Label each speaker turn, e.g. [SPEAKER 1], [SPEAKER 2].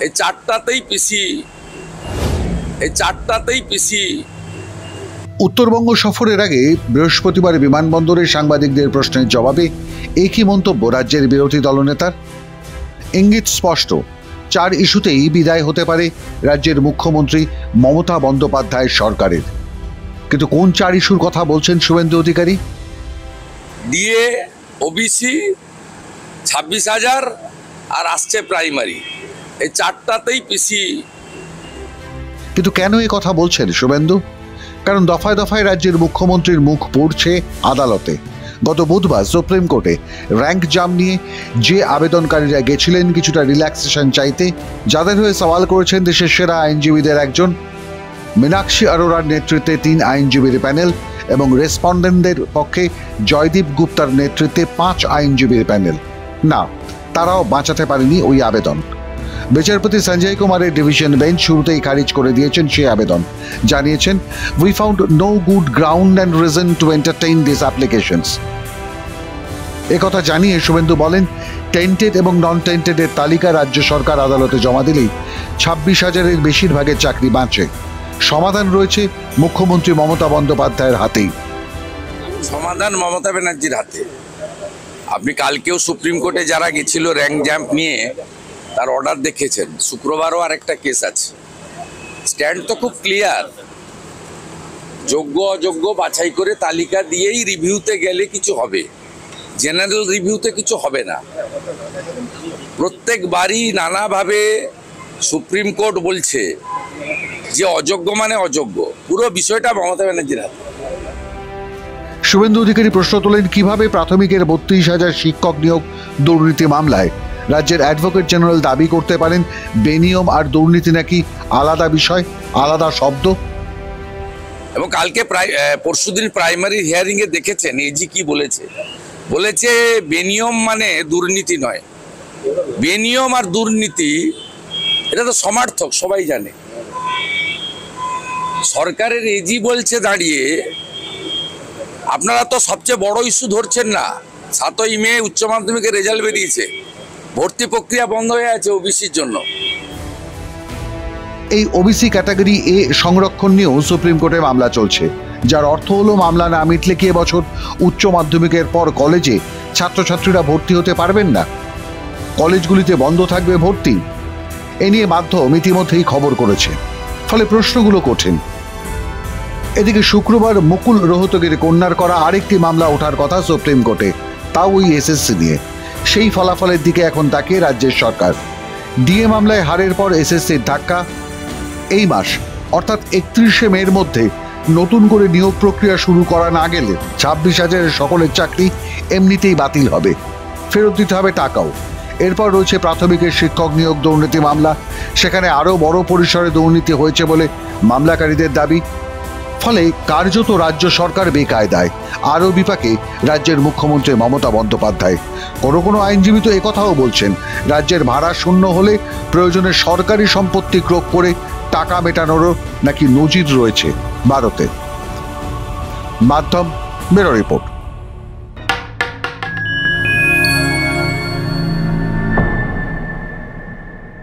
[SPEAKER 1] এই চারটাতেই পিসি।
[SPEAKER 2] উত্তরবঙ্গ সফরের আগে বৃহস্পতিবার বিমানবন্দরে সাংবাদিকদের প্রশ্নের জবাবে একই মন্তব্য রাজ্যের বিরোধী দলনেতার। ইঙ্গিত স্পষ্ট, 4 ইস্যুতেই বিদায় হতে পারে রাজ্যের মুখ্যমন্ত্রী মমতা বন্দ্যোপাধ্যায়ের সরকারের। কিন্তু কোন 4 ইস্যুর কথা বলছেন শুভেন্দু অধিকারী?
[SPEAKER 1] ডিএ, ওবিসি, 26,000 আর আসছে প্রাইমারি, এই 4টাতেই পিসি।
[SPEAKER 2] কিন্তু কেন এই কথা বলছেন শুভেন্দু? কারণ দফায় দফায় রাজ্যের মুখ্যমন্ত্রীর মুখ পড়ছে আদালতে। গত বুধবার সুপ্রিম কোর্টে র্যাঙ্ক জাম নিয়ে যে আবেদনকারীরা গেছিলেন কিছুটা রিল্যাক্সেশন চাইতে, যাদের হয়ে সওয়াল করেছেন দেশের সেরা আইনজীবীদের একজন, মীনাক্ষী আরোরার নেতৃত্বে 3 আইনজীবীর প্যানেল এবং রেসপন্ডেন্টদের পক্ষে জয়দীপ গুপ্তার নেতৃত্বে 5 আইনজীবীর প্যানেল, না, তারাও বাঁচাতে পারেনি ওই আবেদন। বিচারপতি সঞ্জয় কুমারের ডিভিশন বেঞ্চ শুরুতেই খারিজ করে দিয়েছেন সেই আবেদন। জানিয়েছেন, we found no good ground and reason to entertain this applications. একথা জানিয়ে শুভেন্দু বলেন, টেন্টেড এবং নন টেন্টেডের তালিকা রাজ্য সরকার আদালতে জমা দিলেই 26,000-এর বেশিরভাগের চাকরি বাঁচে। সমাধান রয়েছে মুখ্যমন্ত্রী মমতা বন্দ্যোপাধ্যায়ের হাতেই।
[SPEAKER 1] সমাধান মমতা ব্যানার্জির হাতে। আপনি কালকেও সুপ্রিম কোর্টে যারা গেছিল র্যাঙ্ক জ্যাম্প নিয়ে, তার অর্ডার দেখেছেন। শুক্রবারও আরেকটা কেস আছে। স্ট্যান্ড তো খুব ক্লিয়ার, যোগ্য অযোগ্য বাছাই করে তালিকা দিয়েই রিভিউতে গেলে কিছু হবে, জেনারেল রিভিউতে কিছু হবে না। প্রত্যেকবারই নানাভাবে সুপ্রিম কোর্ট বলছে যে অযোগ্য মানে অযোগ্য। পুরো বিষয়টা মমতা ব্যানার্জির হাতে।
[SPEAKER 2] শুভেন্দু অধিকারী প্রশ্ন তোলেন, কিভাবে প্রাথমিকের 32,000 শিক্ষক নিয়োগ দুর্নীতি মামলায় রাজ্যের অ্যাডভোকেট জেনারেল দাবি করতে পারেন বেনিয়ম আর দুর্নীতি নাকি আলাদা বিষয়, আলাদা শব্দ।
[SPEAKER 1] এবং কালকে পরশুদিন প্রাইমারি হিয়ারিং এ দেখেছেন এজি কি বলেছে বেনিয়ম মানে দুর্নীতি নয়। বেনিয়ম আর দুর্নীতি এটা তো সমার্থক, সবাই জানে। সরকারের এজি বলছে দাঁড়িয়ে, আপনারা তো সবচেয়ে বড় ইস্যু ধরছেন না। 7ই মে উচ্চ মাধ্যমিকের রেজাল্ট বেরিয়েছে, ভর্তি প্রক্রিয়া বন্ধ হয়ে আছে ওবিসির জন্য।
[SPEAKER 2] এই ওবিসি ক্যাটাগরি এ সংরক্ষণ নিয়েও সুপ্রিম কোর্টে মামলা চলছে, যার অর্থ হলো মামলা না মিটলে কি এবছর উচ্চ মাধ্যমিকের পর কলেজে ছাত্রছাত্রীরা ভর্তি হতে পারবেন না, কলেজগুলিতে বন্ধ থাকবে ভর্তি। এ নিয়ে মাধ্যম ইতিমধ্যেই খবর করেছে, ফলে প্রশ্নগুলো কঠিন। এদিকে শুক্রবার মুকুল রোহতগির কন্যার করা আরেকটি মামলা ওঠার কথা সুপ্রিম কোর্টে, তাও ওই এসএসসি নিয়ে। সেই ফলাফলের দিকে এখন তাকিয়ে রাজ্যের সরকার। ডিএ মামলায় হারের পর এসএসসির ধাক্কা। এই মাস অর্থাৎ 31শে মের মধ্যে নতুন করে নিয়োগ প্রক্রিয়া শুরু করা না গেলে 26,000-এর সকলের চাকরি এমনিতেই বাতিল হবে, ফেরত দিতে হবে টাকাও। এরপর রয়েছে প্রাথমিকের শিক্ষক নিয়োগ দুর্নীতি মামলা, সেখানে আরও বড় পরিসরে দুর্নীতি হয়েছে বলে মামলাকারীদের দাবি। ফলে কার্যত রাজ্য সরকার বেকায়দায়, আরও বিপাকে রাজ্যের মুখ্যমন্ত্রী মমতা বন্দ্যোপাধ্যায়। কোনো আইনজীবী তো একথাও বলছেন, রাজ্যের ভাড়া শূন্য হলে প্রয়োজনে সরকারি সম্পত্তি ক্রোক করে টাকা মেটানোরও নাকি নজির রয়েছে ভারতে। মাধ্যম ব্যুরো রিপোর্ট।